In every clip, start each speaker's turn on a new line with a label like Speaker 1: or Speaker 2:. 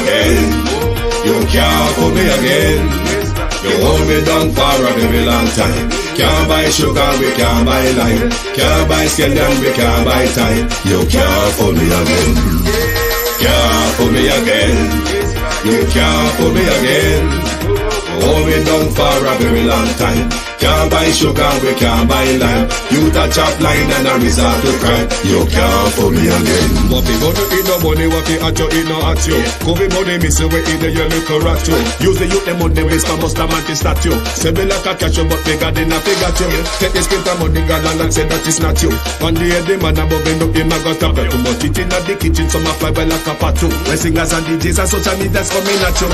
Speaker 1: again. You can't fool me again. You hold me down for a very long time. Can't buy sugar, we can't buy lime. Can't buy scallion, we can't buy time. You can't fool me again. Can't fool me again. You can't fool me again. Hold me down for a very long time. Can't buy sugar, we can't buy lime. You touch up line and a resort to crime. You can't fool me again. What people to eat no money, what people at you, eat no at you. Covid money, miss away in the little rat you. Use the youth, the money, waste for most mantis statue. Say me like a catch you, but bigger than a figure you. Take the script of money, girl, and say that it's not you. One day the man above end up, him a got up. Too much it in the kitchen, some a fly well like a patu. My singers and DJs and social media's coming at you.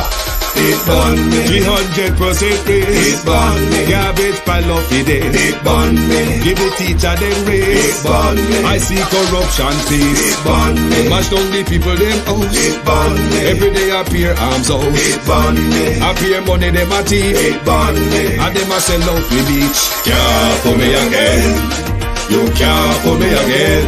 Speaker 1: It burn me 300% raise. It burn me garbage pile up the day. It burn me give the teacher them raise. It burn me I see corruption please. It burn me mash down the people them house. It burn me every day appear arms out. It burn me appear money them a thief. It burn me and them a sell out the beach. Can't fool me again. You can't fool me again.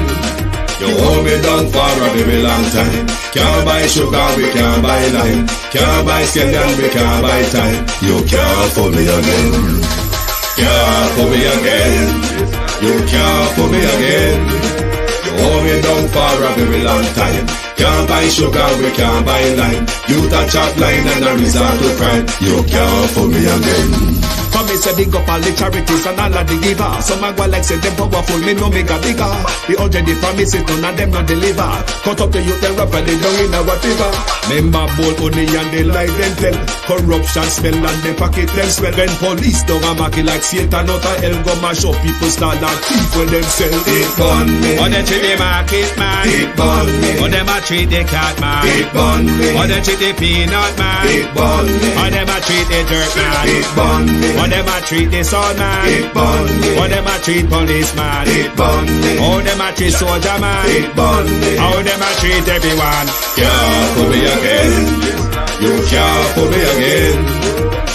Speaker 1: You hold me down for a very long time. Can't buy sugar, we can't buy lime. Can't buy scallion, we can't buy time. You can't fool me again. Can't fool me again. You can't fool me again. You hold me down for a very long time. Can't buy sugar, we can't buy lime. You touch up line and a resort to crime. You can't fool me again. Come me say big up all the charities and all of the givers. Some a go like say them powerful, me no make a bigger. The already promises, none of them not deliver. Cut up the youth, them rapper, they down in our fever. Member bold money and they lie them tell. Corruption smell and they pocket them swell. When police don't a market like Satan out of hell, go mash up people start like thief when them sell. It burn me. Or they treat the market man. It burn me. Or them a treat the cat man. It burn me. Or they treat the peanut man. It burn me. Or them a treat the dirt man. It burn me. Or them a treat the sun man. It burn me. Or them a treat policeman. It burn me. Or them a treat soldier man. It burn me. Or them a treat everyone. Can't fool me again. You can't fool me again.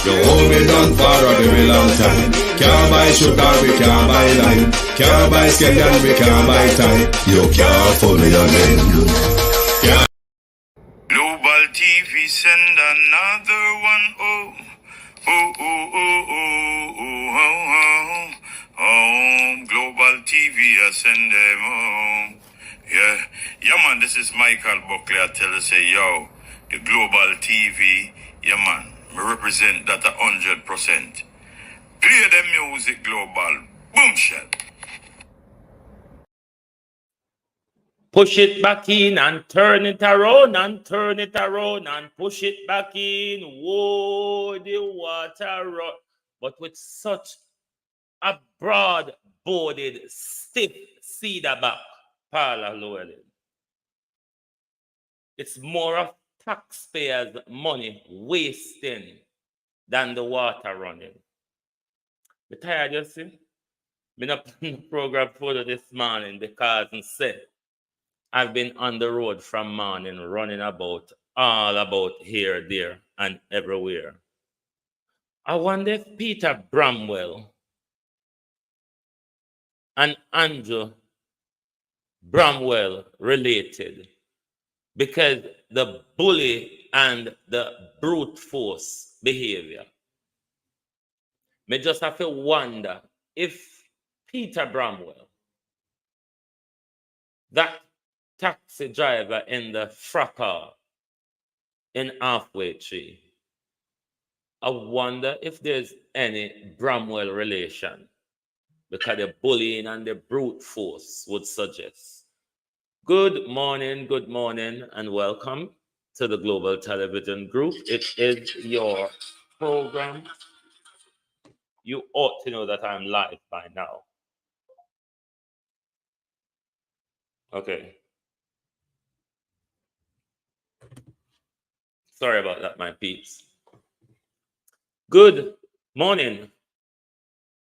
Speaker 1: You hold me down for a very long time. Can't buy sugar, we can't buy lime. Can't buy scallion, we can't buy time. You can't fool me again. Can't.
Speaker 2: Global TV send another one. Oh. Oh, oh, oh, oh, oh, oh, oh, Global TV, I send them home. Yeah, man, this is Michael Buckley. I tell you, say, yo, the Global TV, yeah, man, me represent that 100%. Play the music, Global. Boom, shell.
Speaker 3: Push it back in and turn it around and turn it around and push it back in. Whoa, the water run. But with such a broad-bodied, stiff cedar back, Paula Llewellyn. It's more of taxpayers' money wasting than the water running. But tired, you see? Been up in the program for this morning because I said, I've been on the road from morning running about all about here, there, and everywhere. I wonder if Peter Bramwell and Andrew Bramwell related, because the bully and the brute force behavior. Me just have to wonder if Peter Bramwell, that taxi driver in the fracker in Halfway Tree, I wonder if there's any Bramwell relation, because the bullying and the brute force would suggest. Good morning, and welcome to the Global Television Group. It is your program. You ought to know that I'm live by now. Okay. Sorry about that, my peeps. Good morning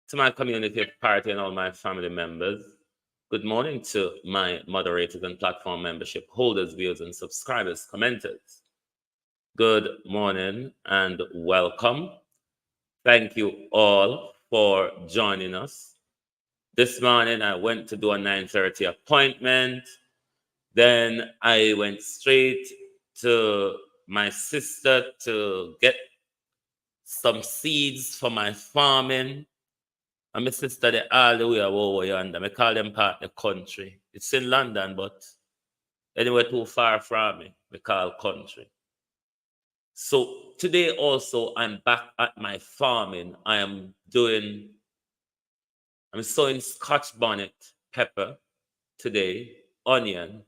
Speaker 3: to my community party and all my family members. Good morning to my moderators and platform membership holders, viewers, and subscribers, commenters. Good morning and welcome. Thank you all for joining us. This morning, I went to do a 9:30 appointment. Then I went straight to my sister to get some seeds for my farming. And my sister, they all the way over yonder. I call them part of the country. It's in London, but anywhere too far from me, we call country. So today also, I'm back at my farming. I'm sowing Scotch bonnet pepper today, onion,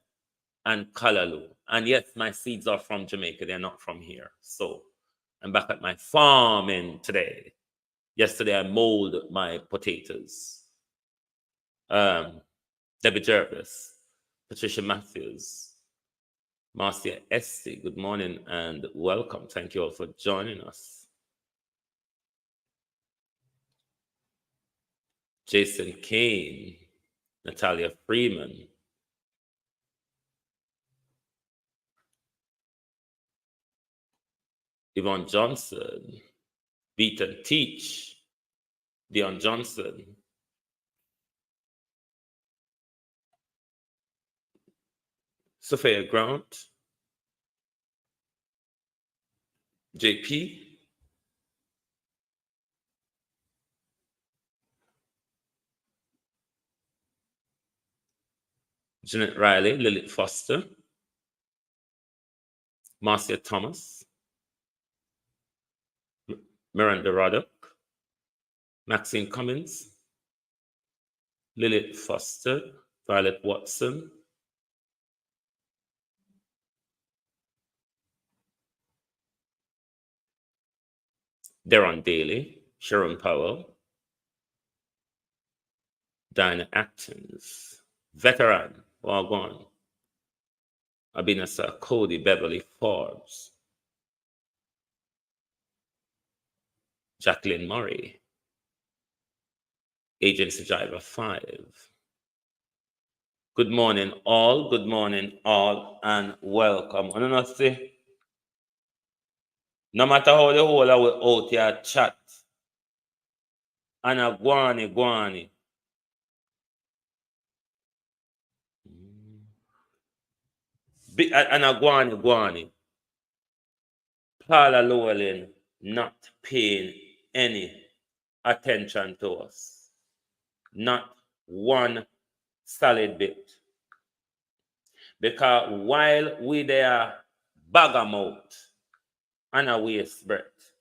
Speaker 3: and callaloo. And yes, my seeds are from Jamaica. They're not from here. So I'm back at my farming today. Yesterday, I mowed my potatoes. Debbie Jervis, Patricia Matthews, Marcia Esty, good morning and welcome. Thank you all for joining us. Jason Kane, Natalia Freeman, Yvonne Johnson, Beat and Teach, Dion Johnson, Sophia Grant, JP, Jeanette Riley, Lilith Foster, Marcia Thomas, Miranda Roddock, Maxine Cummins, Lilith Foster, Violet Watson, Deron Daly, Sharon Powell, Diana Atkins, Veteran, Wagwan, Abinasa Cody, Beverly Forbes, Jacqueline Murray, Agency Driver 5. Good morning, all, and welcome. And I say, no matter how the whole of we out here chat, and a guani. And a guani. Paula Llewellyn not paying any attention to us. Not one solid bit. Because while we there bagamouth and a waste breath,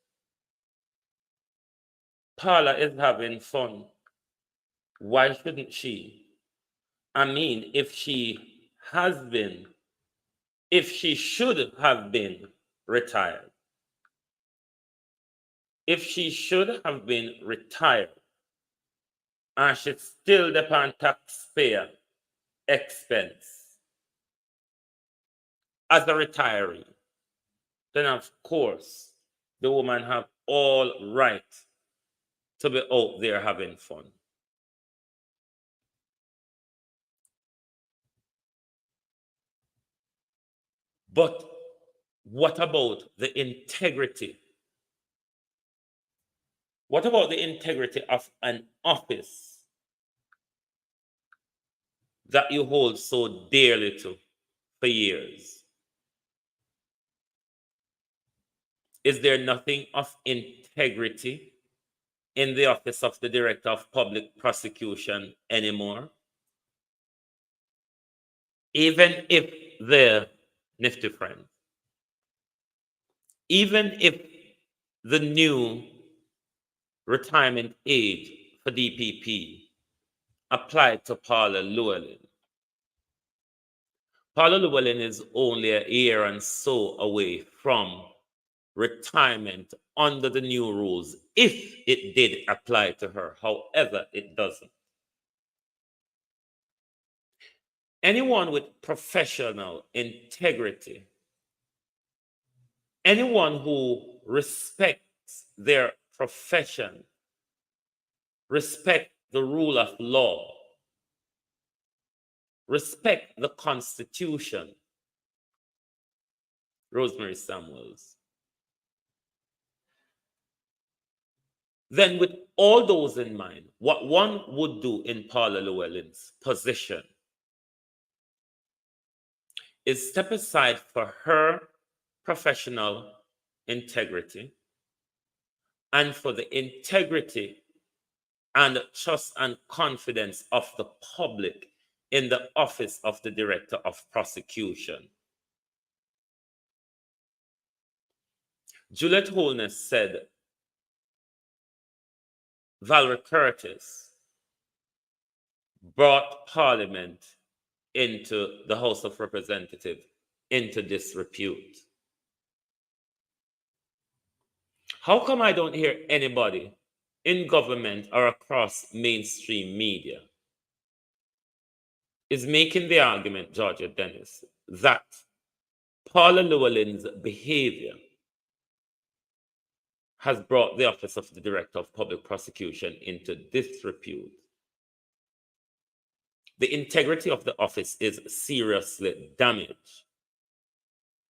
Speaker 3: Paula is having fun. Why shouldn't she? I mean, if she should have been retired, and she still depend taxpayer expense as a retiree, then of course the woman have all right to be out there having fun. But what about the integrity? What about the integrity of an office that you hold so dearly to for years? Is there nothing of integrity in the office of the Director of Public Prosecution anymore? Even if they're nifty friends, even if the new retirement age for DPP applied to Paula Llewellyn. Paula Llewellyn is only a year and so away from retirement under the new rules, if it did apply to her. However, it doesn't. Anyone with professional integrity, anyone who respects their profession, respect the rule of law, respect the Constitution. Rosemary Samuels. Then with all those in mind, what one would do in Paula Llewellyn's position is step aside for her professional integrity and for the integrity and trust and confidence of the public in the office of the Director of Prosecution. Juliet Holness said Valerie Curtis brought Parliament into the House of Representatives into disrepute. How come I don't hear anybody in government or across mainstream media is making the argument, Georgia Dennis, that Paula Llewellyn's behavior has brought the office of the Director of Public Prosecution into disrepute? The integrity of the office is seriously damaged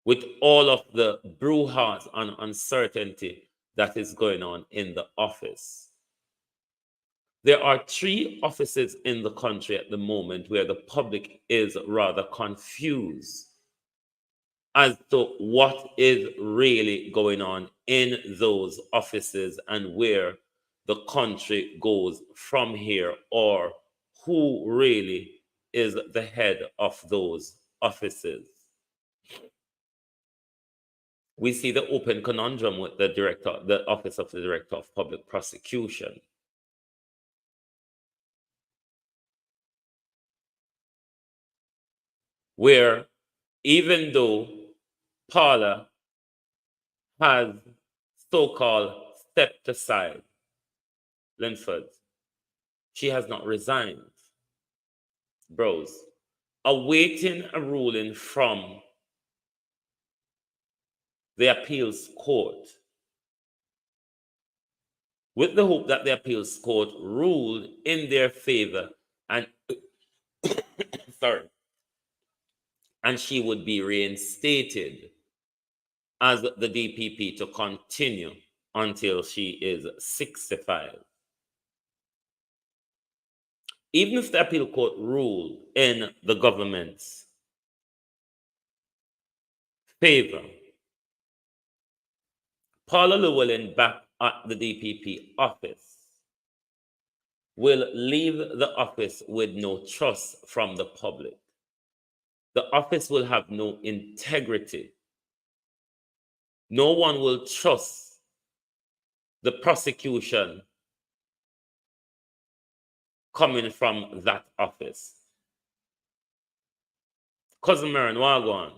Speaker 3: with all of the brouhaha and uncertainty that is going on in the office. There are 3 offices in the country at the moment where the public is rather confused as to what is really going on in those offices and where the country goes from here, or who really is the head of those offices. We see the open conundrum with the Office of the Director of Public Prosecution. Where even though Paula has so-called stepped aside, Linford, she has not resigned. Bros, awaiting a ruling from the appeals court with the hope that the appeals court ruled in their favor and and she would be reinstated as the DPP to continue until she is 65. Even if the appeal court ruled in the government's favor, Paula Llewellyn back at the DPP office will leave the office with no trust from the public. The office will have no integrity. No one will trust the prosecution coming from that office. Cousin Marin, wagwan.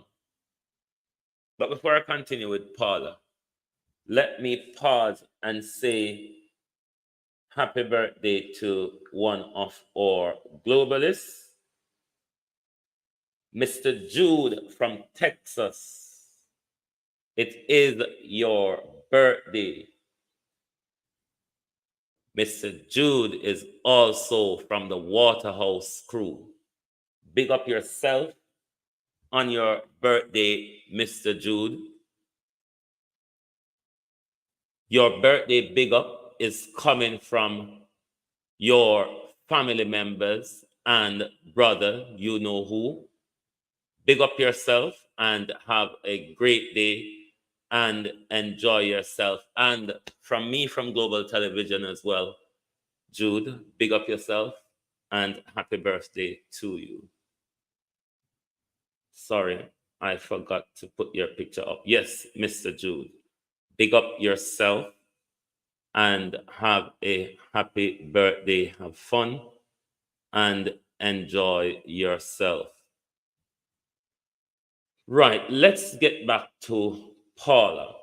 Speaker 3: But before I continue with Paula, let me pause and say happy birthday to one of our globalists, Mr. Jude from Texas. It is your birthday. Mr. Jude is also from the Waterhouse crew. Big up yourself on your birthday, Mr. Jude. Your birthday big up is coming from your family members and brother, you know who. Big up yourself and have a great day and enjoy yourself. And from me, from Global Television as well, Jude, big up yourself and happy birthday to you. Sorry, I forgot to put your picture up. Yes, Mr. Jude, big up yourself and have a happy birthday. Have fun and enjoy yourself. Right, let's get back to Paula.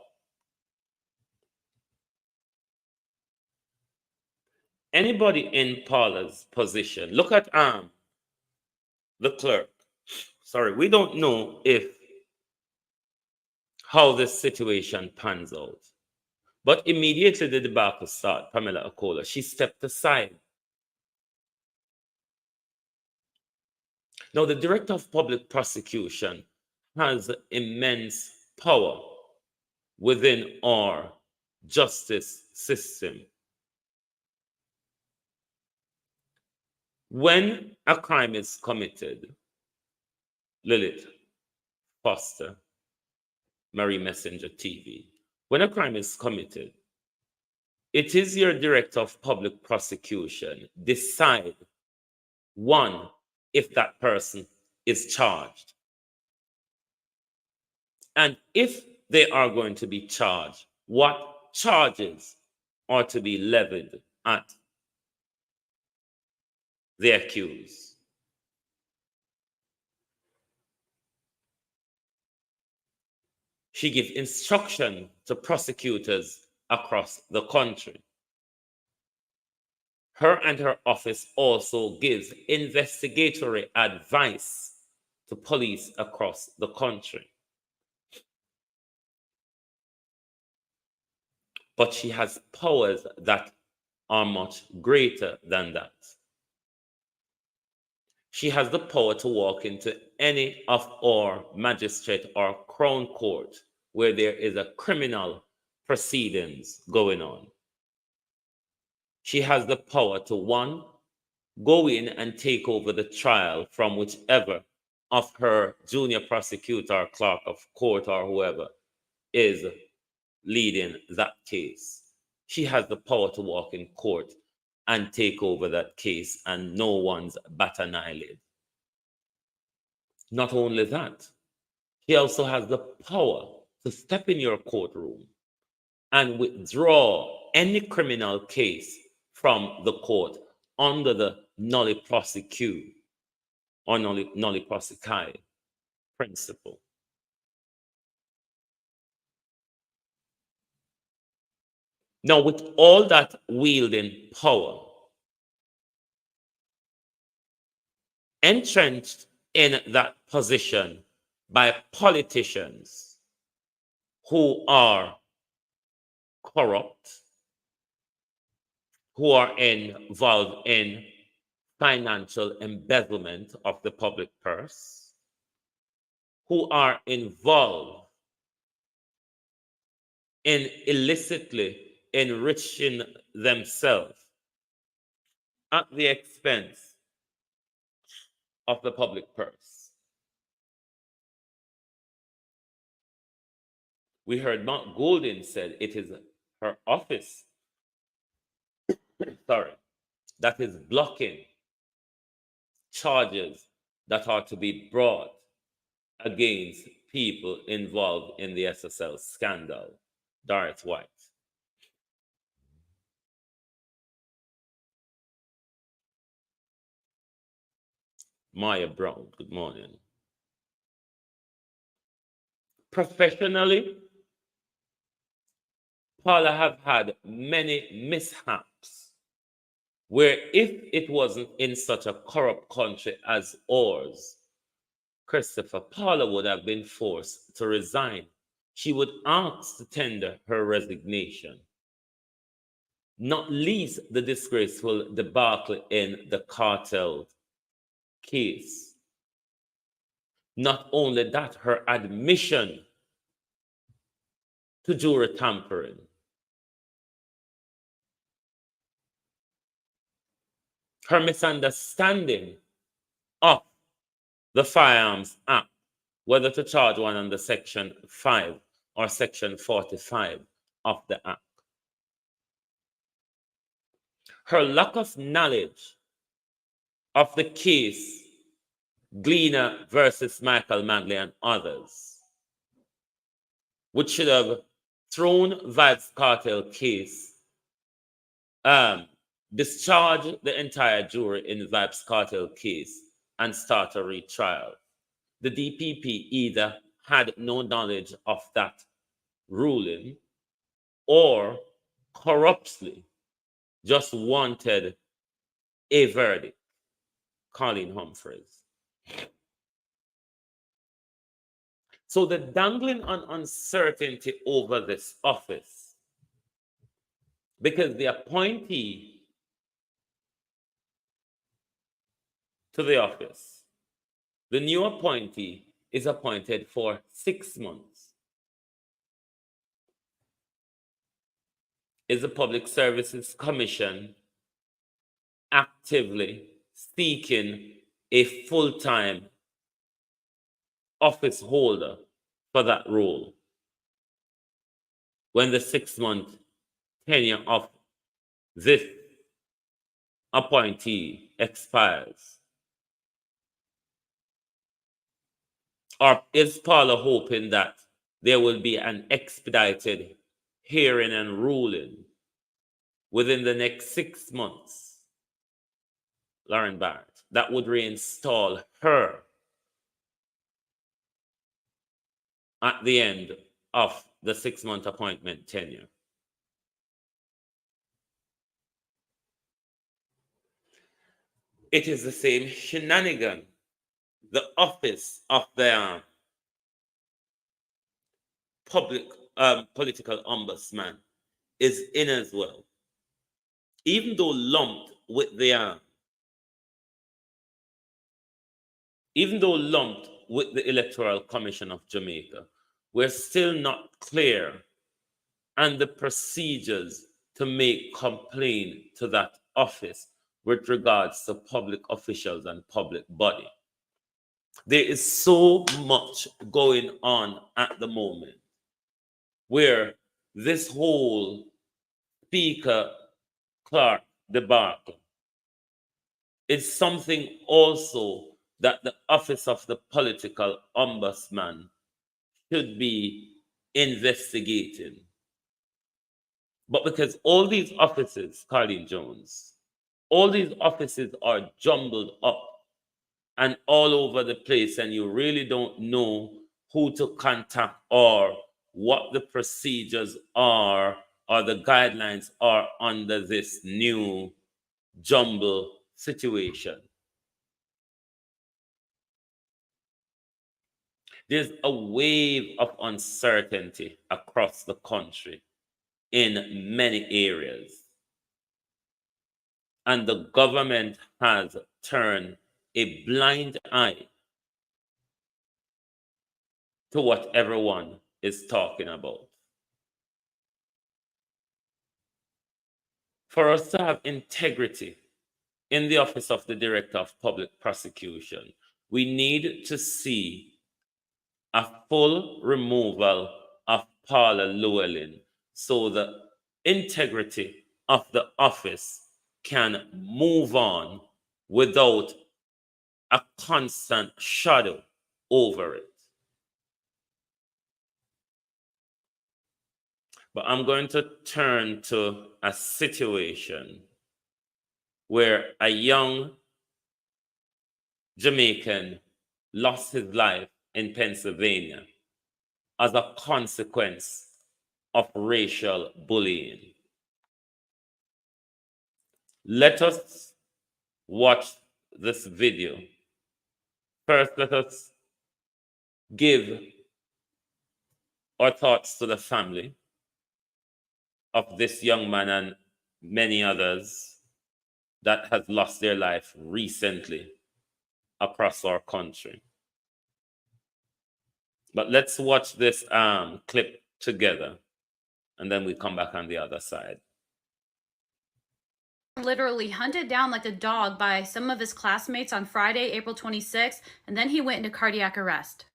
Speaker 3: Anybody in Paula's position, look at the clerk. Sorry, we don't know how this situation pans out. But immediately the debacle started, Pamela Akola, she stepped aside. Now, the Director of Public Prosecution has immense power within our justice system. When a crime is committed, Lilith, Foster, Marie Messenger TV. When a crime is committed, it is your director of public prosecution decide, one, if that person is charged. And if they are going to be charged, what charges are to be levied at the accused. She gives instruction to prosecutors across the country. Her and her office also gives investigatory advice to police across the country. But she has powers that are much greater than that. She has the power to walk into any of our magistrate or crown court where there is a criminal proceedings going on. She has the power to, one, go in and take over the trial from whichever of her junior prosecutor or clerk of court or whoever is leading that case. She has the power to walk in court and take over that case, and no one's bat an eyelid. Not only that, she also has the power to step in your courtroom and withdraw any criminal case from the court under the noli prosequi or noli prosequi principle. Now, with all that wielding power, entrenched in that position by politicians who are corrupt, who are involved in financial embezzlement of the public purse, who are involved in illicitly enriching themselves at the expense of the public purse. We heard Mark Golding said it is her office, that is blocking charges that are to be brought against people involved in the SSL scandal. Darth White. Maya Brown, good morning. Professionally, Paula have had many mishaps where if it wasn't in such a corrupt country as ours, Christopher, Paula would have been forced to resign. She would ask to tender her resignation. Not least the disgraceful debacle in the cartel case. Not only that, her admission to jury tampering. Her misunderstanding of the Firearms Act, whether to charge one under Section 5 or Section 45 of the Act. Her lack of knowledge of the case Gleaner versus Michael Manley and others, which should have thrown Vybz Cartel case, discharge the entire jury in Vybz Cartel case and start a retrial. The DPP either had no knowledge of that ruling or corruptly just wanted a verdict. Colleen Humphreys. So the dangling on uncertainty over this office, because the appointee to the office, the new appointee is appointed for 6 months, is the Public Services Commission actively seeking a full-time office holder for that role. when the 6-month tenure of this appointee expires? Or is Paula hoping that there will be an expedited hearing and ruling within the next 6 months, Lauren Barrett, that would reinstall her at the end of the 6-month appointment tenure? It is the same shenanigan. The office of the political ombudsman is in as well. Even though lumped with the Electoral Commission of Jamaica, we're still not clear on the procedures to make complaint to that office with regards to public officials and public body. There is so much going on at the moment where this whole Speaker Clark debacle is something also that the office of the political ombudsman should be investigating. But because all these offices, Colleen Jones, all these offices are jumbled up and all over the place, and you really don't know who to contact or what the procedures are or the guidelines are under this new jumble situation. There's a wave of uncertainty across the country in many areas. And the government has turned a blind eye to what everyone is talking about. For us to have integrity in the office of the Director of Public Prosecution, we need to see a full removal of Paula Llewellyn so the integrity of the office can move on without a constant shadow over it. But I'm going to turn to a situation where a young Jamaican lost his life in Pennsylvania as a consequence of racial bullying. Let us watch this video. First, let us give our thoughts to the family of this young man and many others that has lost their life recently across our country. But let's watch this clip together, and then we come back on the other side.
Speaker 4: Literally hunted down like a dog by some of his classmates on Friday, April 26th, and then he went into cardiac arrest.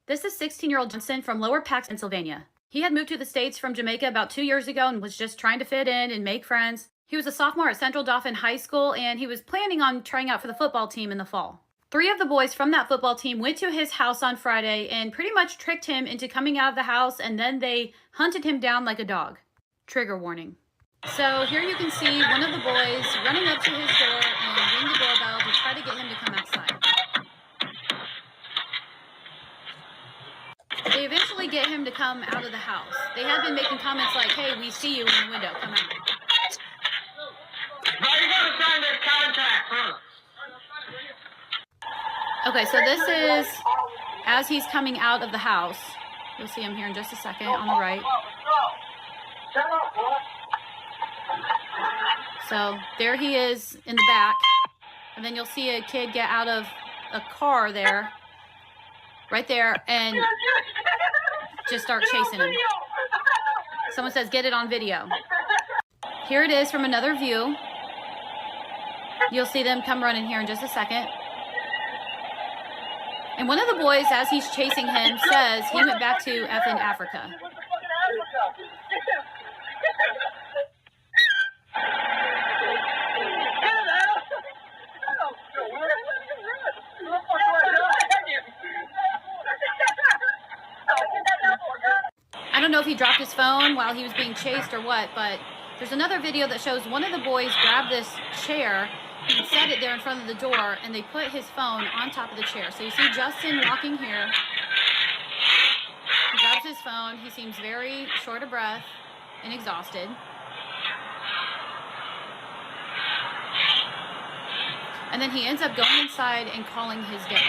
Speaker 4: This is 16-year-old Johnson from Lower Pax, Pennsylvania. He had moved to the States from Jamaica about 2 years ago and was just trying to fit in and make friends. He was a sophomore at Central Dauphin High School, and he was planning on trying out for the football team in the fall. 3 of the boys from that football team went to his house on Friday and pretty much tricked him into coming out of the house, and then they hunted him down like a dog. Trigger warning. So here you can see one of the boys running up to his door and ring the doorbell to try to get him to come outside. They eventually get him to come out of the house. They had been making comments like, "Hey, we see you in the window, come out." Okay, so this is as he's coming out of the house. You'll see him here in just a second on the right. So there he is in the back, and then you'll see a kid get out of a car there, right there, and just start chasing him. Someone says, "Get it on video." Here it is from another view. You'll see them come running here in just a second. And one of the boys, as he's chasing him, says he went back to effing Africa. I don't know if he dropped his phone while he was being chased or what, but there's another video that shows one of the boys grab this chair and set it there in front of the door, and they put his phone on top of the chair. So you see Justin walking here. He grabs his phone. He seems very short of breath and exhausted. And then he ends up going inside and calling his dad.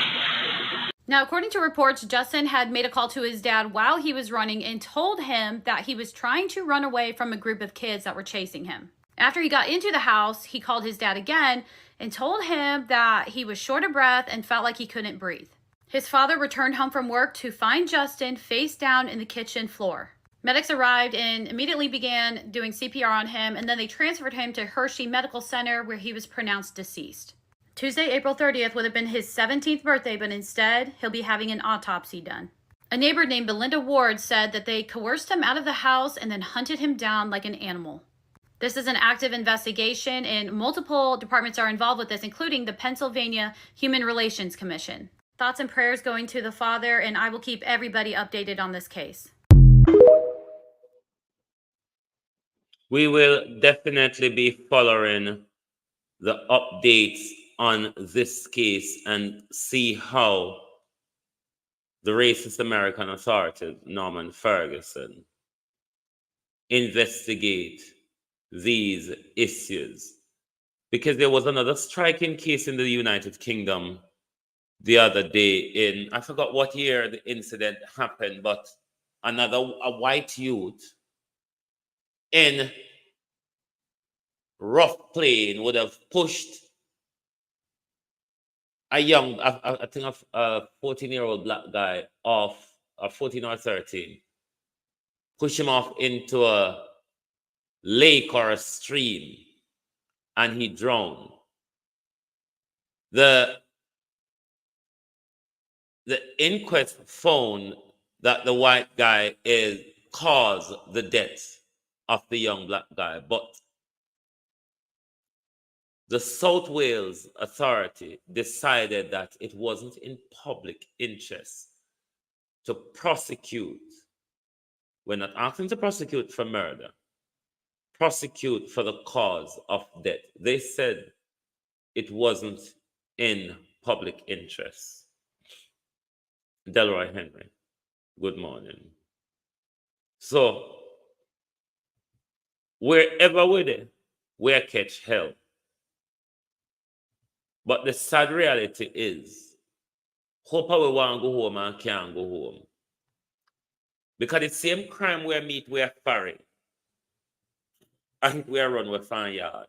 Speaker 4: Now, according to reports, Justin had made a call to his dad while he was running and told him that he was trying to run away from a group of kids that were chasing him. After he got into the house, he called his dad again and told him that he was short of breath and felt like he couldn't breathe. His father returned home from work to find Justin face down in the kitchen floor. Medics arrived and immediately began doing CPR on him, and then they transferred him to Hershey Medical Center, where he was pronounced deceased. Tuesday, April 30th would have been his 17th birthday, but instead, he'll be having an autopsy done. A neighbor named Belinda Ward said that they coerced him out of the house and then hunted him down like an animal. This is an active investigation, and multiple departments are involved with this, including the Pennsylvania Human Relations Commission. Thoughts and prayers going to the father, and I will keep everybody updated on this case.
Speaker 3: We will definitely be following the updates on this case and see how the racist American authorities, Norman Ferguson, investigate these issues. Because there was another striking case in the United Kingdom the other day in, I forgot what year the incident happened, but a white youth in rough playing would have pushed a young, I think a 14-year-old black guy off, or 14 or 13, push him off into a lake or a stream, and he drowned. The inquest found that the white guy caused the death of the young black guy, but the South Wales Authority decided that it wasn't in public interest to prosecute. We're not asking to prosecute for murder, prosecute for the cause of death. They said it wasn't in public interest. Delroy Henry, good morning. So, wherever we're there, we'll catch hell. But the sad reality is, hope we want to go home and can't go home. Because the same crime we meet, we are foreign. And we are run with fan yard.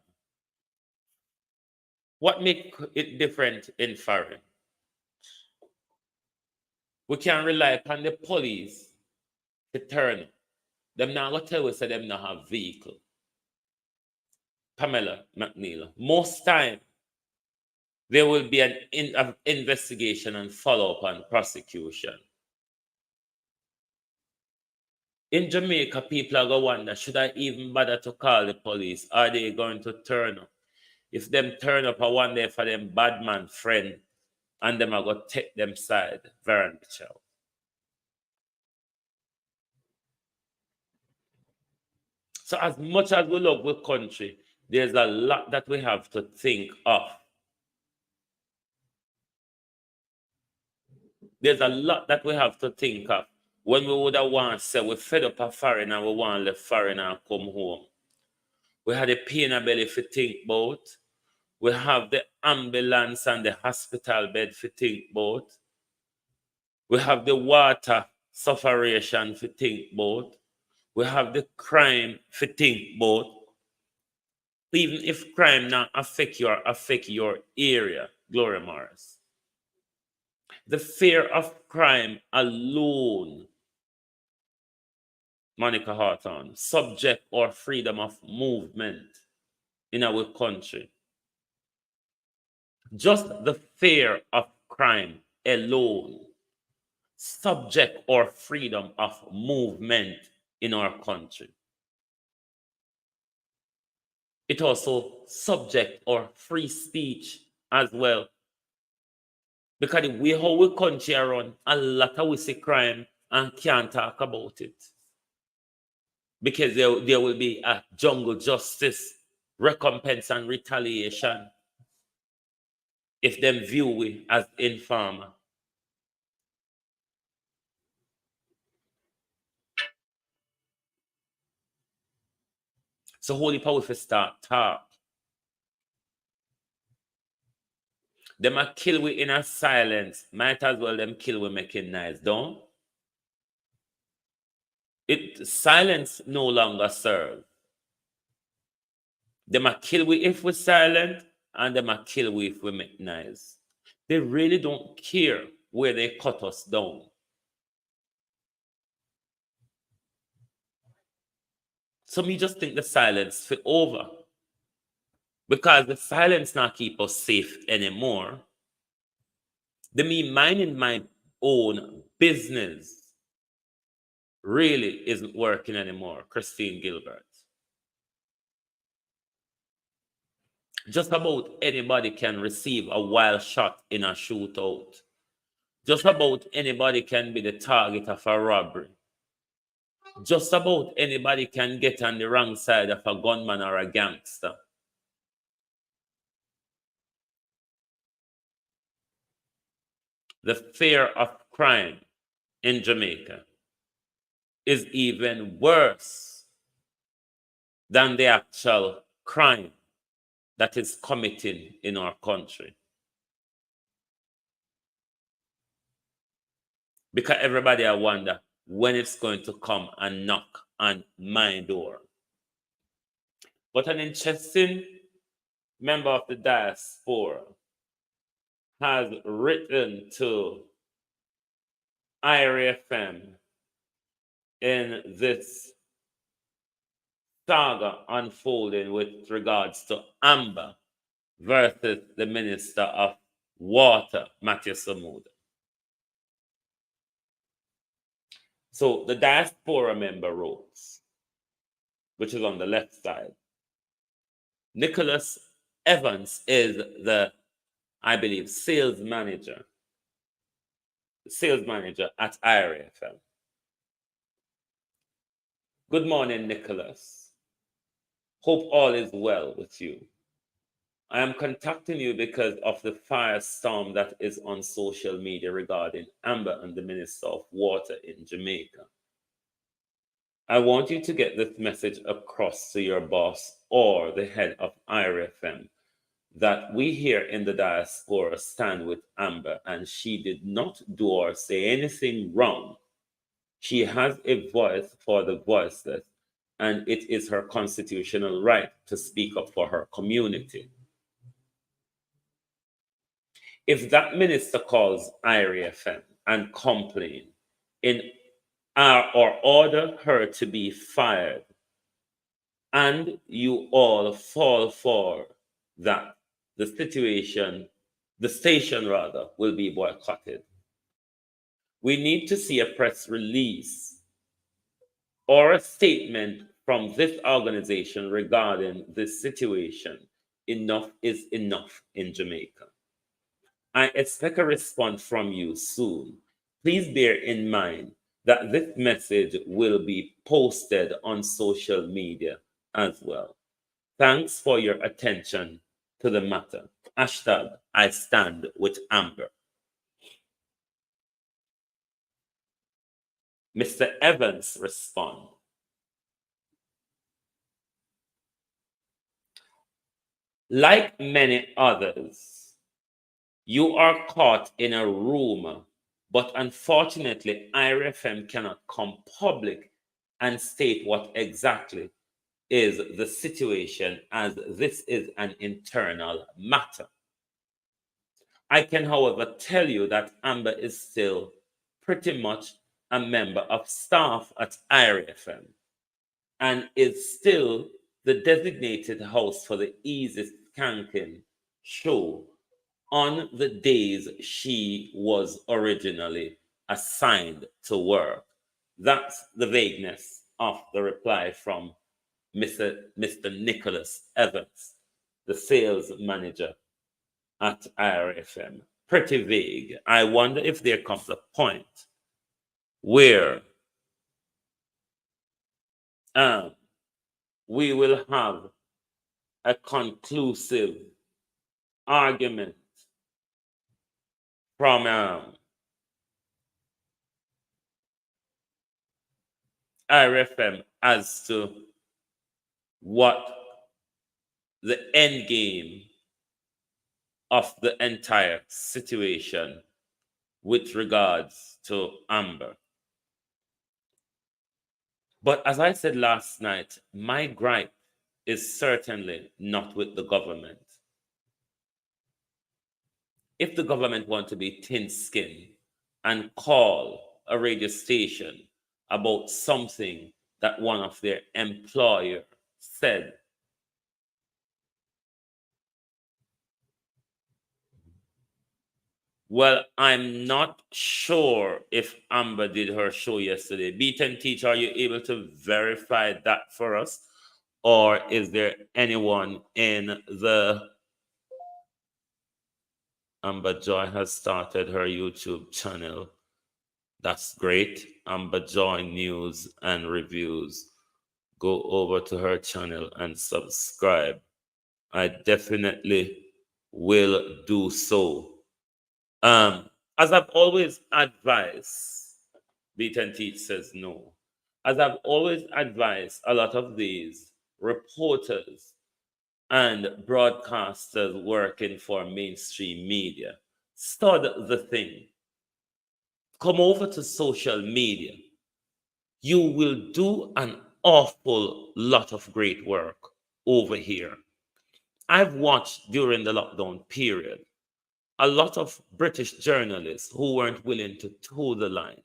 Speaker 3: What makes it different in foreign? We can rely upon the police to turn. Them now go tell us that them not have vehicle. Pamela McNeil. Most time, there will be an investigation and follow-up and prosecution. In Jamaica, people are going to wonder, should I even bother to call the police? Are they going to turn up? If them turn up, I wonder for them bad man friend, and them are going to take them side. Very much. So as much as we love our country, there's a lot that we have to think of. There's a lot that we have to think of when we would have want to say we're fed up of foreign and we want to leave foreign and come home. We had a pain in the belly to think about. We have the ambulance and the hospital bed to think about. We have the water sufferation to think about. We have the crime to think about. Even if crime not affect your area, Gloria Morris. The fear of crime alone, Monica Hawthorne, subject our freedom of movement in our country. Just the fear of crime alone subject our freedom of movement in our country. It also subject our free speech as well. Because the way how we country are run, a lot of we see crime and can't talk about it. Because there will be a jungle justice, recompense and retaliation if them view we as informer. So holy power if we start talk. Them a kill we in a silence. Might as well them kill we making noise, don't? Silence no longer serve. Them a kill we if we silent, and them a kill we if we make noise. They really don't care where they cut us down. So me just think the silence fit over. Because the silence not keep us safe anymore. The me minding my own business really isn't working anymore, Christine Gilbert. Just about anybody can receive a wild shot in a shootout. Just about anybody can be the target of a robbery. Just about anybody can get on the wrong side of a gunman or a gangster. The fear of crime in Jamaica is even worse than the actual crime that is committed in our country. Because everybody I wonder when it's going to come and knock on my door. But an interesting member of the diaspora has written to IRFM in this saga unfolding with regards to Amber versus the Minister of Water, Matthew Samuda. So the diaspora member wrote, which is on the left side, Nicholas Evans is the, I believe, sales manager at IRFM. Good morning, Nicholas. Hope all is well with you. I am contacting you because of the firestorm that is on social media regarding Amber and the Minister of Water in Jamaica. I want you to get this message across to your boss or the head of IRFM that we here in the diaspora stand with Amber and she did not do or say anything wrong. She has a voice for the voiceless, and it is her constitutional right to speak up for her community. If that minister calls IRFM and complain or order her to be fired, and you all fall for that, the station will be boycotted. We need to see a press release or a statement from this organization regarding this situation. Enough is enough in Jamaica. I expect a response from you soon. Please bear in mind that this message will be posted on social media as well. Thanks for your attention to the matter. Hashtag I stand with Amber. Mr. Evans respond. Like many others, you are caught in a room, but unfortunately, IRFM cannot come public and state what exactly is the situation, as this is an internal matter. I can, however, tell you that Amber is still pretty much a member of staff at IRFM and is still the designated host for the Easy Skanking show on the days she was originally assigned to work. That's the vagueness of the reply from Mr. Nicholas Evans, the sales manager at IRFM. Pretty vague. I wonder if there comes a point where we will have a conclusive argument from IRFM as to what the end game of the entire situation with regards to Amber. But as I said last night, my gripe is certainly not with the government. If the government want to be thin-skinned and call a radio station about something that one of their employer said, well, I'm not sure if Amber did her show yesterday. Beat Teach, are you able to verify that for us? Or is there anyone in the... Amber Joy has started her YouTube channel. That's great. Amber Joy News and Reviews. Go over to her channel and subscribe. I definitely will do so. As I've always advised, Beat and Teach says no. As I've always advised a lot of these reporters and broadcasters working for mainstream media, stud the thing. Come over to social media. You will do an awful lot of great work over here. I've watched during the lockdown period a lot of British journalists who weren't willing to toe the line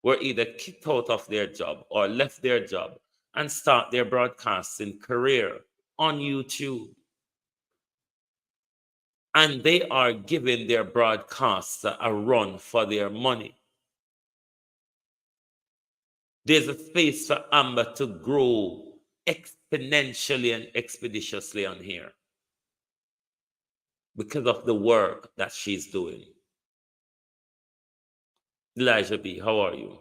Speaker 3: were either kicked out of their job or left their job and start their broadcasting career on YouTube. And they are giving their broadcaster a run for their money. There's a space for Amber to grow exponentially and expeditiously on here because of the work that she's doing. Elijah B., how are you?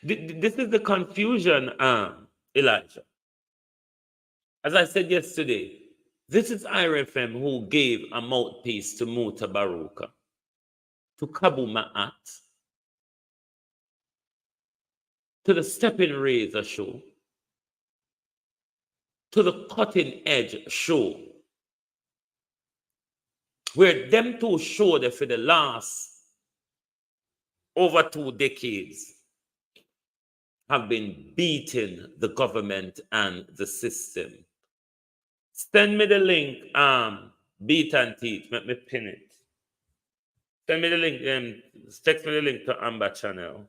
Speaker 3: This is the confusion, Elijah. As I said yesterday, this is IRFM who gave a mouthpiece to Muta Baruka, to Kabu Ma'at, to the Stepping Razor show, to the Cutting Edge show, where them two showed that for the last over 2 decades have been beating the government and the system. Send me the link, Beat and Teach, let me pin it. Send me the link, text me the link to Amber channel.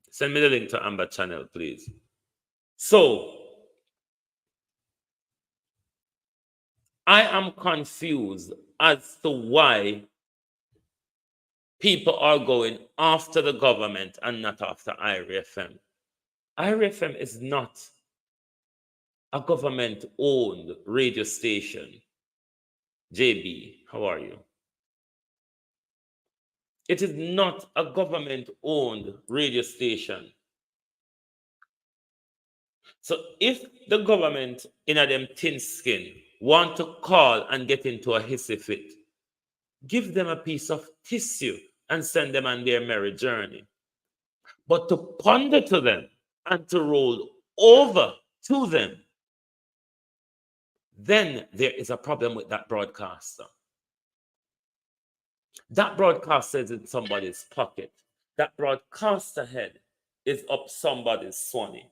Speaker 3: Send me the link to Amber channel, please. So, I am confused as to why people are going after the government and not after IRFM. IRFM is not a government-owned radio station. JB, how are you? It is not a government-owned radio station. So if the government in a them thin skin want to call and get into a hissy fit, give them a piece of tissue and send them on their merry journey. But to ponder to them and to roll over to them, then there is a problem with that broadcaster. That broadcaster is in somebody's pocket. That broadcaster head is up somebody's swanny.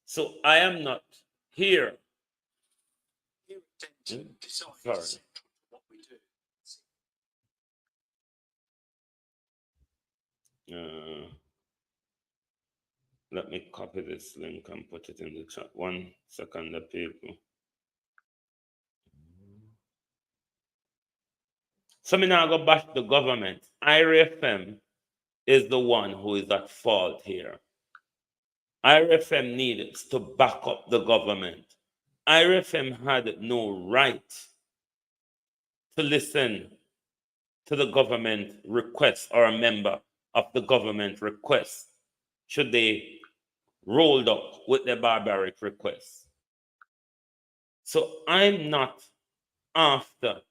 Speaker 3: So I am not here. Sorry. Let me copy this link and put it in the chat. 1 second, people. So me now go back to the government. IRFM is the one who is at fault here. IRFM needs to back up the government. IRFM had no right to listen to the government request or a member of the government request should they rolled up with their barbaric requests. So I'm not after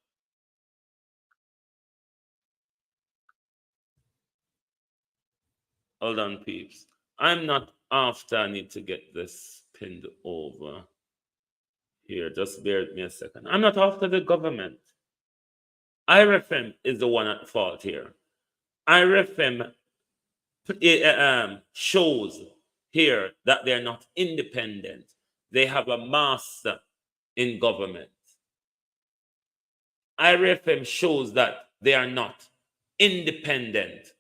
Speaker 3: hold on, peeps. I'm not after, I need to get this pinned over here. Just bear with me a second. I'm not after the government. IRFM is the one at fault here. IRFM shows here that they're not independent. They have a master in government. IRFM shows that they are not independent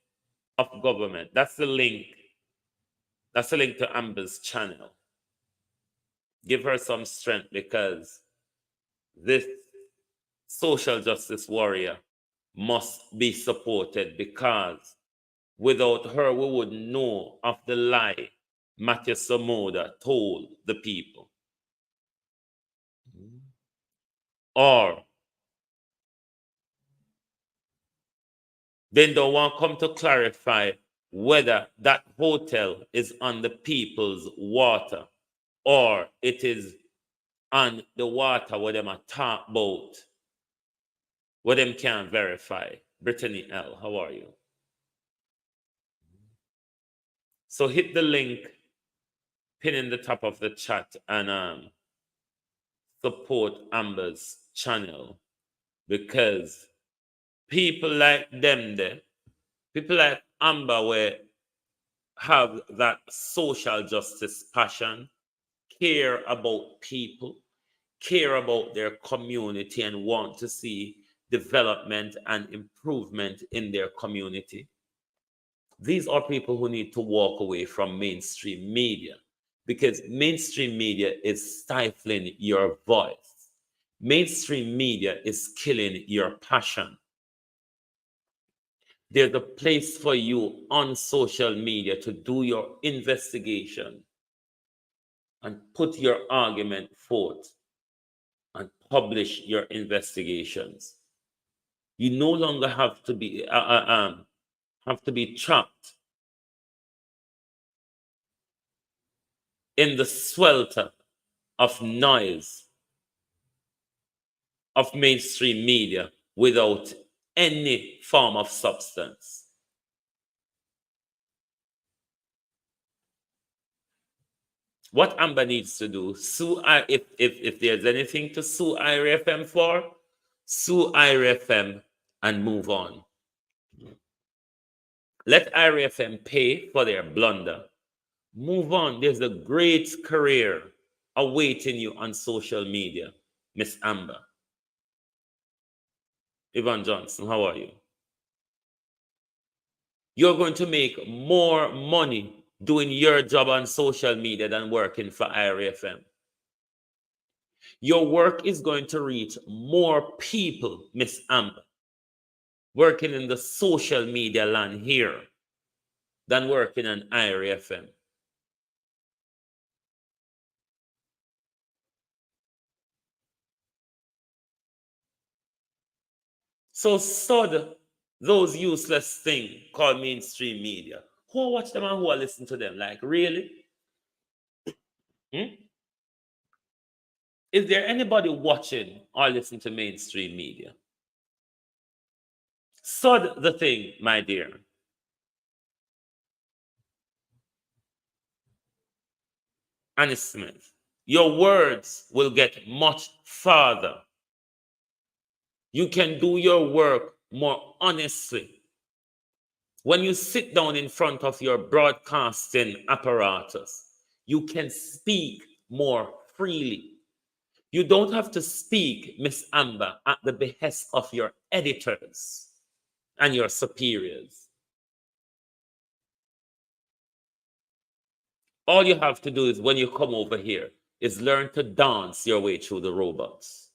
Speaker 3: of government. That's the link. That's the link to Amber's channel. Give her some strength, because this social justice warrior must be supported, because without her, we would know of the lie Matthew Samoda told the people. Or they don't want to come to clarify whether that hotel is on the people's water or it is on the water where them a talk about, where them can't verify. Brittany L., how are you? So hit the link, pin in the top of the chat, and support Amber's channel, because people like them there, people like Amber, where have that social justice passion, care about people, care about their community, and want to see development and improvement in their community. These are people who need to walk away from mainstream media, because mainstream media is stifling your voice. Mainstream media is killing your passion. There's a place for you on social media to do your investigation and put your argument forth and publish your investigations. You no longer have to be trapped in the swelter of noise of mainstream media without any form of substance. What Amber needs to do, sue if there's anything to sue IRFM for, sue IRFM and move on. Let IRFM pay for their blunder. Move on. There's a great career awaiting you on social media, Miss Amber. Yvonne Johnson, how are you? You're going to make more money doing your job on social media than working for IRFM. Your work is going to reach more people, Miss Amber, working in the social media land here than working on IRFM. So sod those useless things called mainstream media. Who watch them and who are listening to them? Like, really? Is there anybody watching or listening to mainstream media? Sod the thing, my dear. Annie Smith, your words will get much farther. You can do your work more honestly when you sit down in front of your broadcasting apparatus. You can speak more freely. You don't have to speak, Miss Amber, at the behest of your editors and your superiors. All you have to do is when you come over here is learn to dance your way through the robots.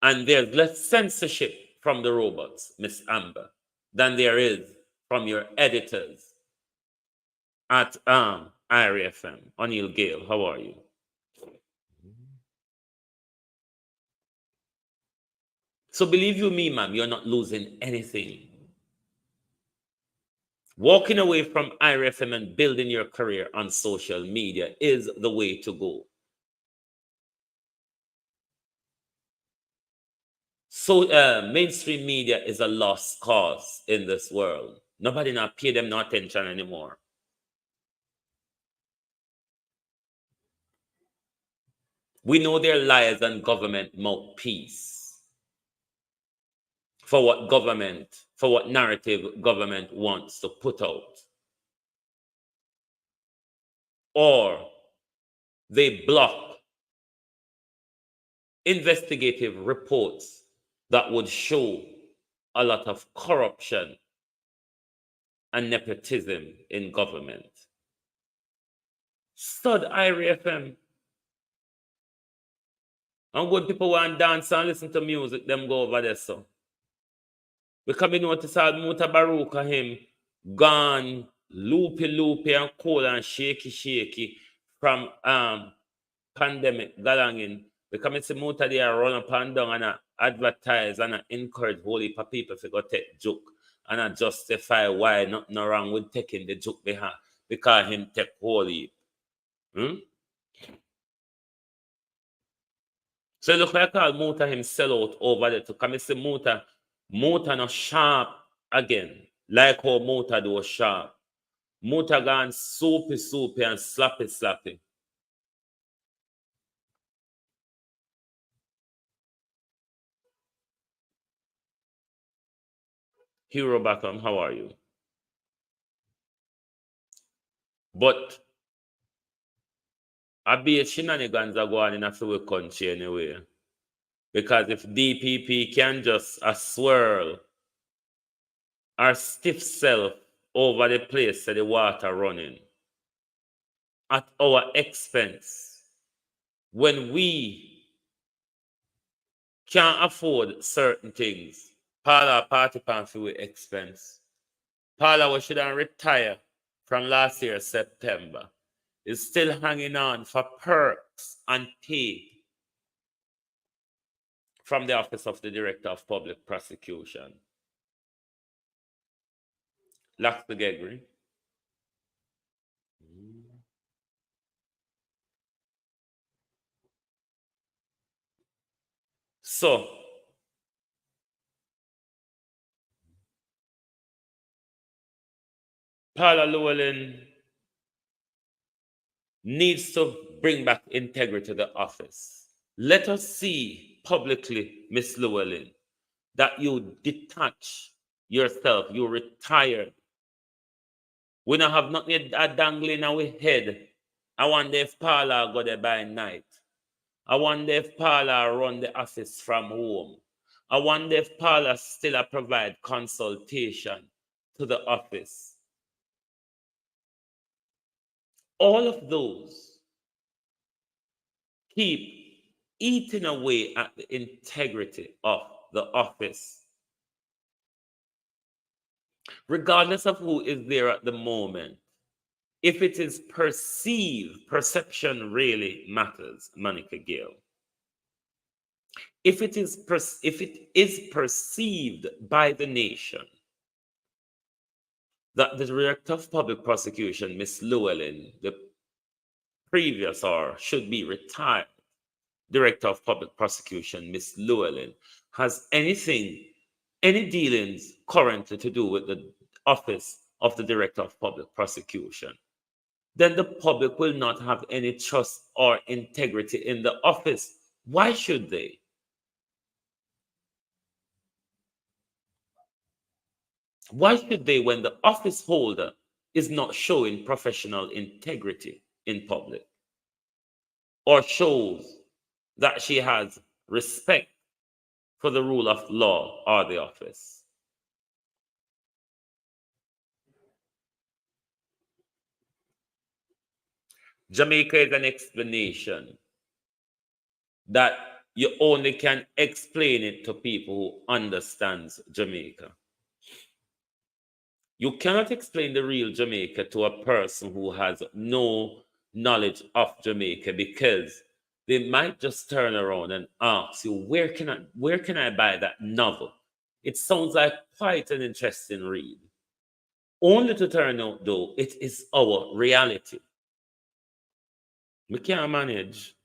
Speaker 3: And there's less censorship from the robots, Miss Amber, than there is from your editors at IRA FM. O'Neill Gale, how are you? So believe you me, ma'am, you're not losing anything. Walking away from IRA FM and building your career on social media is the way to go. So mainstream media is a lost cause in this world. Nobody not pay them no attention anymore. We know they're liars and government mouthpiece for what narrative government wants to put out. Or they block investigative reports that would show a lot of corruption and nepotism in government. Stud IRA FM. And when people want to dance and listen to music, them go over there, so. Because we notice how Muta Baruka him gone loopy and cold and shaky from pandemic galangin. Because we see Muta there run up and down and advertise and encourage whole heap of people to go take joke and justify why nothing wrong with taking the joke behind because him take whole heap. So it look like all Muta him sell out over there to come and see Muta no sharp again, like how Muta do sharp. Muta gone soupy and slappy. Hero Backham, how are you? But I be a shenanigans are going in a few country anyway. Because if DPP can just swirl our stiff self over the place that the water running at our expense, when we can't afford certain things, Paula party pan for expense. Paula we should retire from last year September is still hanging on for perks and pay from the Office of the Director of Public Prosecution. Lax the Gregory. So, Paula Llewellyn needs to bring back integrity to the office. Let us see publicly, Miss Llewellyn, that you detach yourself, you retired. We don't have nothing dangling our head. I wonder if Paula go there by night. I wonder if Paula run the office from home. I wonder if Paula still provide consultation to the office. All of those keep eating away at the integrity of the office. Regardless of who is there at the moment, if it is perceived, perception really matters, Monica Gill. If it is perceived by the nation that the Director of Public Prosecution, Ms. Llewellyn, the previous or should be retired Director of Public Prosecution, Ms. Llewellyn, has any dealings currently to do with the Office of the Director of Public Prosecution, then the public will not have any trust or integrity in the office. Why should they? Why should they when the office holder is not showing professional integrity in public or shows that she has respect for the rule of law or the office? Jamaica is an explanation that you only can explain it to people who understands Jamaica. You cannot explain the real Jamaica to a person who has no knowledge of Jamaica, because they might just turn around and ask you, where can I buy that novel? It sounds like quite an interesting read. Only to turn out, though, it is our reality. We can't manage.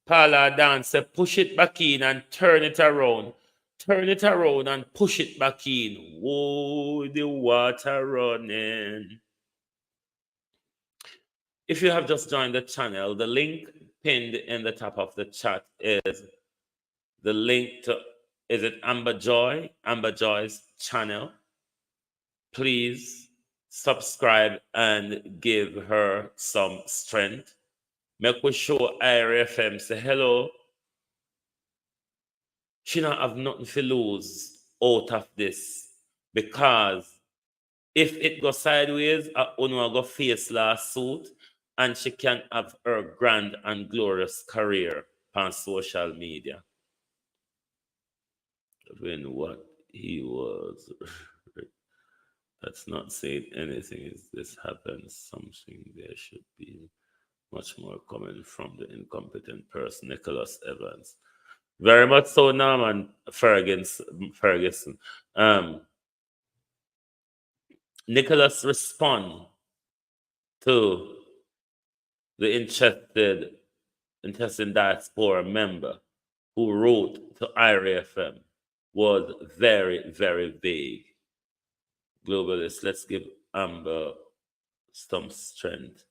Speaker 3: Paula dance say, push it back in and turn it around. Turn it around and push it back in. Whoa, the water running. If you have just joined the channel, the link pinned in the top of the chat is the link to, is it Amber Joy? Amber Joy's channel. Please subscribe and give her some strength. Make we show Ira FM say hello. She not have nothing to lose out of this, because if it go sideways, Unwa go face lawsuit, and she can have her grand and glorious career on social media. When what he was, that's not saying anything. Is this happens? Something there should be much more coming from the incompetent person, Nicholas Evans. Very much so, Norman Ferguson. Nicholas respond to the interesting diaspora member who wrote to IRFM was very, very vague. Globalist, let's give Amber some strength.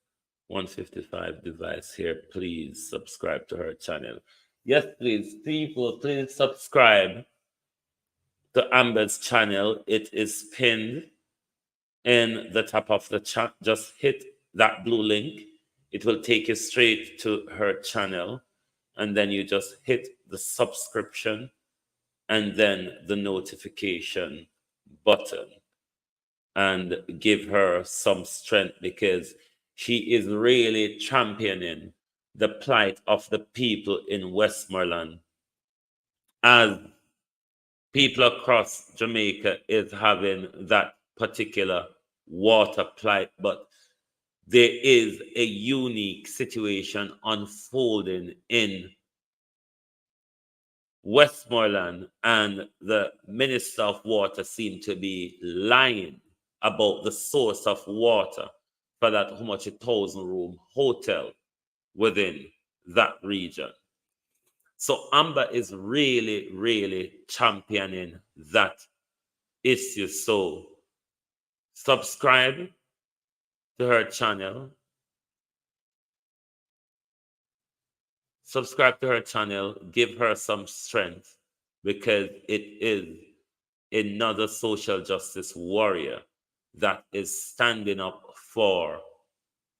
Speaker 3: 155 device here. Please subscribe to her channel. Yes, please. People, please subscribe to Amber's channel. It is pinned in the top of the chat. Just hit that blue link. It will take you straight to her channel. And then you just hit the subscription and then the notification button. And give her some strength, because she is really championing the plight of the people in Westmoreland, as people across Jamaica is having that particular water plight. But there is a unique situation unfolding in Westmoreland, and the Minister of Water seemed to be lying about the source of water for that 1,000-room hotel within that region. So Amber is really, really championing that issue. So subscribe to her channel. Subscribe to her channel. Give her some strength, because it is another social justice warrior that is standing up for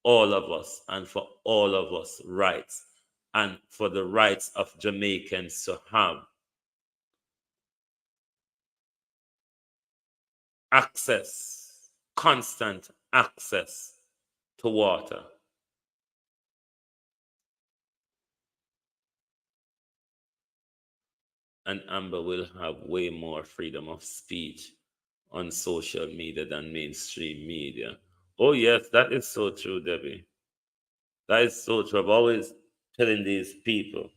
Speaker 3: all of us and for all of us rights, and for the rights of Jamaicans to have access, constant access to water. And Amber will have way more freedom of speech on social media than mainstream media. Oh, yes, that is so true, Debbie. That is so true. I've always telling these people,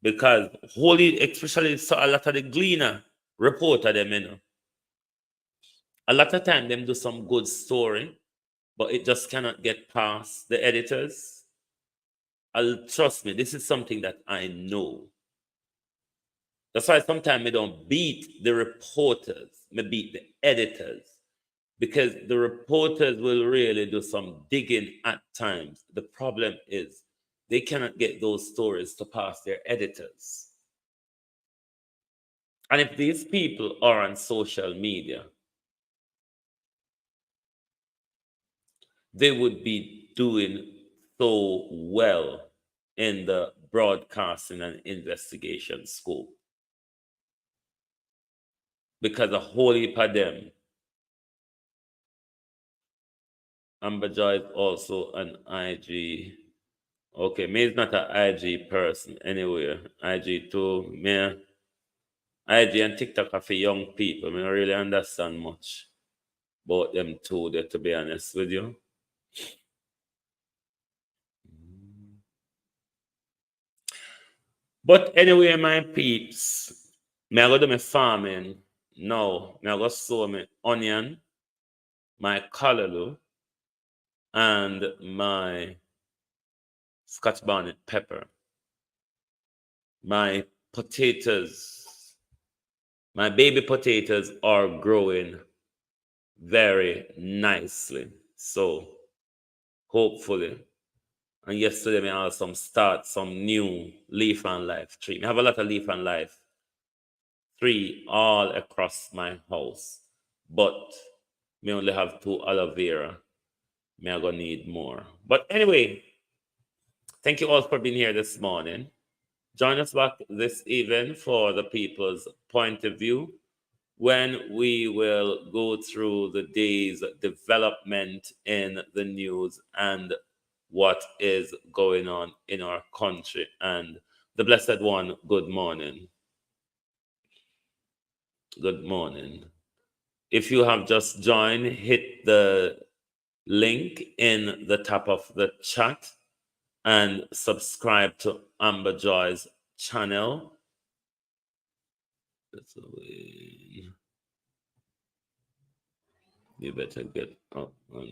Speaker 3: because holy, especially so a lot of the Gleaner reporter them, a lot of time them do some good story, but it just cannot get past the editors. Trust me, this is something that I know. That's why sometimes I don't beat the reporters, I beat the editors, because the reporters will really do some digging at times. The problem is they cannot get those stories to pass their editors. And if these people are on social media, they would be doing so well in the broadcasting and investigation scope, because a whole heap of them. Amber Joy is also an IG Okay, me is not an IG person anyway. IG too, me IG and TikTok are for young people. I don't really understand much about them two there, to be honest with you. But anyway, my peeps, me I go do my farming now. Me I go sow my onion, my callaloo, and my Scotch bonnet pepper. My potatoes, my baby potatoes are growing very nicely. So hopefully. And yesterday me also start some new leaf and life tree. I have a lot of leaf and life tree all across my house. But me only have 2 aloe vera. Me I gonna need more. But anyway, thank you all for being here this morning. Join us back this evening for the people's point of view when we will go through the day's development in the news and what is going on in our country. And the blessed one, good morning. Good morning. If you have just joined, hit the link in the top of the chat and subscribe to Amber Joy's channel. You better get up on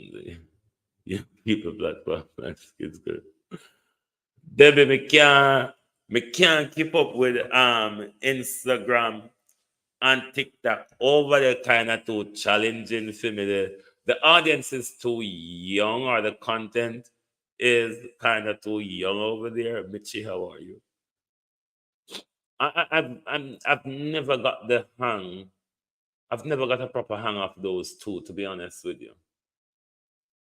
Speaker 3: the people platform. That's good. Debbie, me can't keep up with Instagram and TikTok. Over there kind of too challenging for me. The audience is too young, or the content is kind of too young over there. Mitchie, how are you? I've never got the hang. I've never got a proper hang of those two, to be honest with you.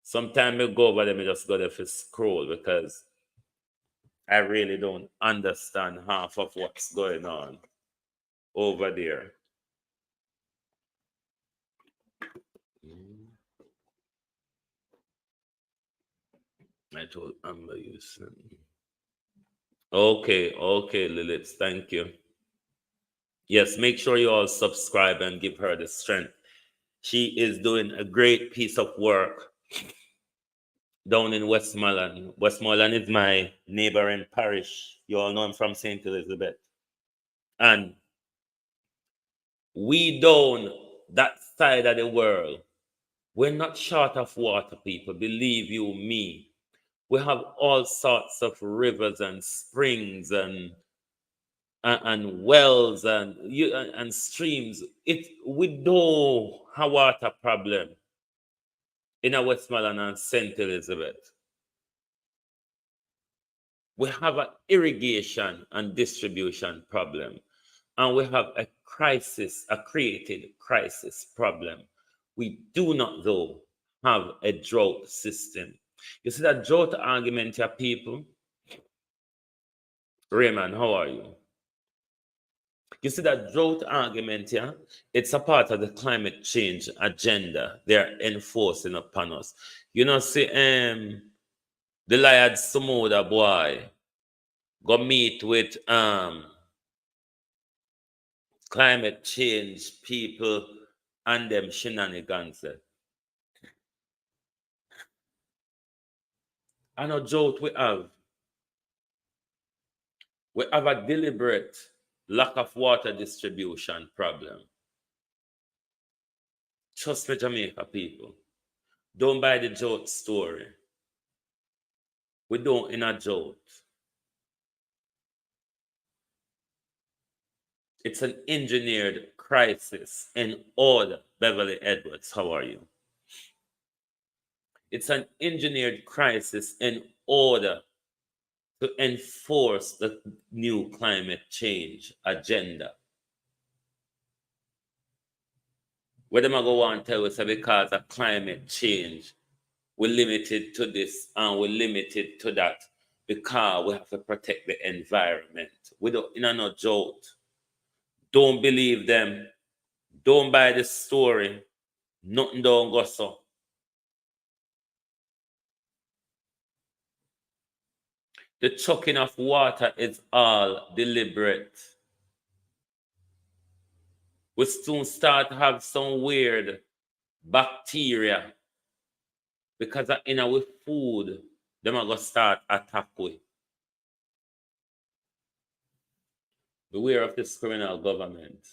Speaker 3: Sometimes I go over them and just go there for scroll because I really don't understand half of what's going on over there. I told Amber you sent me. Okay, Lilith, thank you. Yes, make sure you all subscribe and give her the strength. She is doing a great piece of work down in Westmoreland. Westmoreland is my neighboring parish. You all know I'm from St. Elizabeth. And we down that side of the world, we're not short of water, people. Believe you me. We have all sorts of rivers and springs and wells and streams. We don't have water problem in a Westmoreland and St. Elizabeth. We have an irrigation and distribution problem, and we have a crisis, a created crisis problem. We do not, though, have a drought system. You see that drought argument here, people? Raymond, how are you? You see that drought argument here? It's a part of the climate change agenda they're enforcing upon us. You know, see, the Liad Samoda boy go meet with climate change people and them shenanigans. I know drought we have. We have a deliberate lack of water distribution problem. Trust me, Jamaica people. Don't buy the drought story. We don't in a drought. It's an engineered crisis in order. Beverly Edwards, how are you? It's an engineered crisis in order to enforce the new climate change agenda. What am I going to tell us because of climate change, we're limited to this and we're limited to that because we have to protect the environment. We don't, in no joke. Don't believe them. Don't buy the story. Nothing don't go so. The chucking of water is all deliberate. We soon start to have some weird bacteria because in our food, them are going to start attack we. Beware of this criminal government.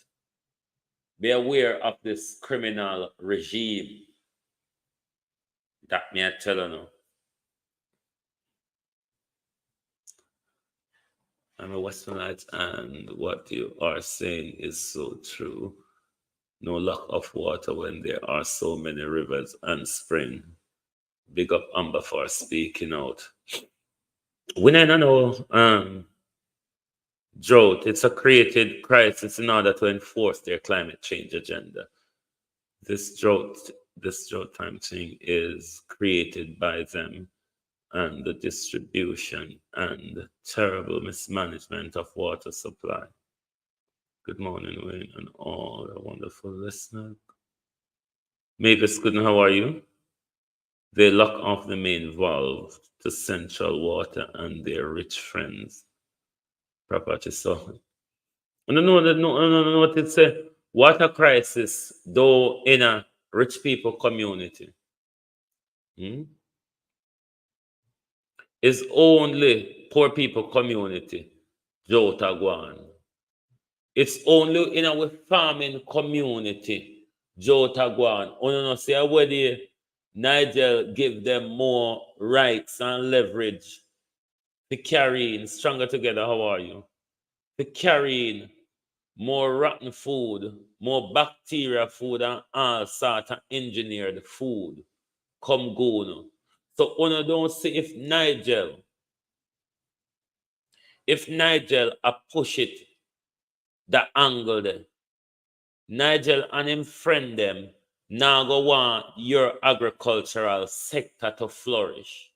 Speaker 3: Be aware of this criminal regime. That me I tell you now. I'm a Westernite, and what you are saying is so true. No lack of water when there are so many rivers and springs. Big up Amber for speaking out. We don't know drought. It's a created crisis in order to enforce their climate change agenda. This drought time thing is created by them, and the distribution and terrible mismanagement of water supply. Good morning, Wayne, and all the wonderful listeners. Mavis Gooden, how are you? They lock off the main valve to central water and their rich friends. Property. So, I don't know what it say. Water crisis, though in a rich people community, is only poor people community. Jotagwan. It's only in our farming community. Jotagwan. No say where the Nigel give them more rights and leverage to carry in stronger together. How are you? To carry in more rotten food, more bacteria food, and all sort of engineered food. Come go no. So don't see if Nigel a push it the angle there. Nigel and him friend them now go want your agricultural sector to flourish.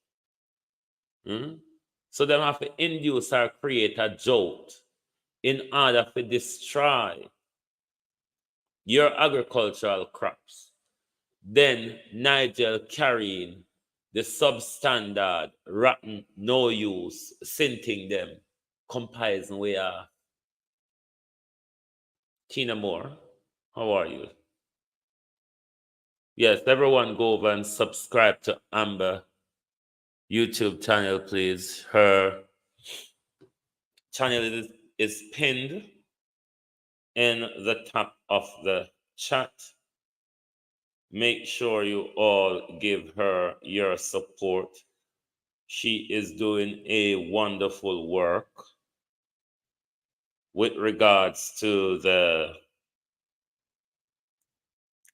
Speaker 3: So them have to induce or create a jolt in order to destroy your agricultural crops. Then Nigel carrying the substandard, rotten, no use, sinting them, compiling we are. Tina Moore, how are you? Yes, everyone go over and subscribe to Amber YouTube channel, please. Her channel is pinned in the top of the chat. Make sure you all give her your support. She is doing a wonderful work with regards to the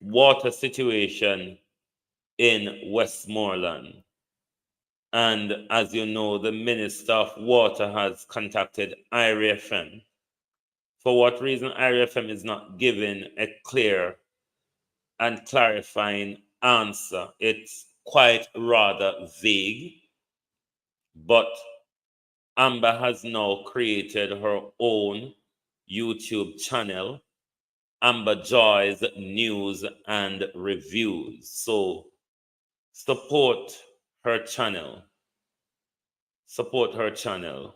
Speaker 3: water situation in Westmoreland. And as you know, the Minister of Water has contacted IRFM. For what reason IRFM is not giving a clear and clarifying answer. It's quite rather vague, but Amber has now created her own YouTube channel, Amber Joy's News and Reviews. So support her channel. Support her channel.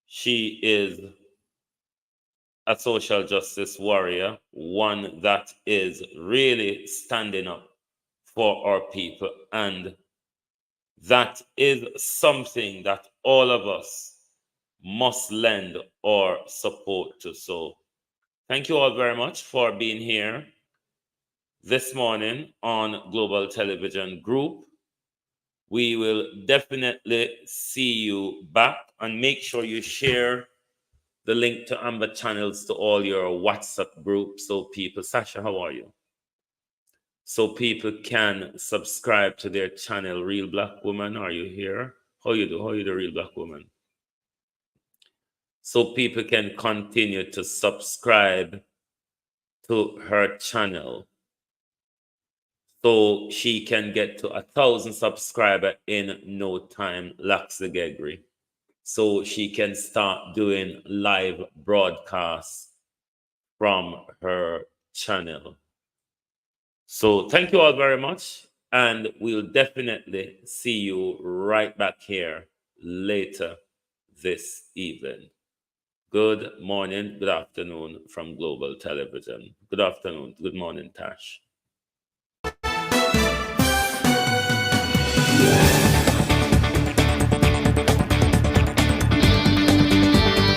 Speaker 3: She is a social justice warrior, one that is really standing up for our people. And that is something that all of us must lend our support to. So thank you all very much for being here this morning on Global Television Group. We will definitely see you back, and make sure you share the link to Amber channels to all your WhatsApp groups so people, Sasha, how are you? So people can subscribe to their channel. Real Black Woman, are you here? How you do? How you the Real Black Woman? So people can continue to subscribe to her channel, so she can get to 1,000 subscribers in no time, Laxagegri. So she can start doing live broadcasts from her channel. So thank you all very much, and we'll definitely see you right back here later this evening. Good morning, good afternoon from Global Television. Good afternoon, good morning, Tash.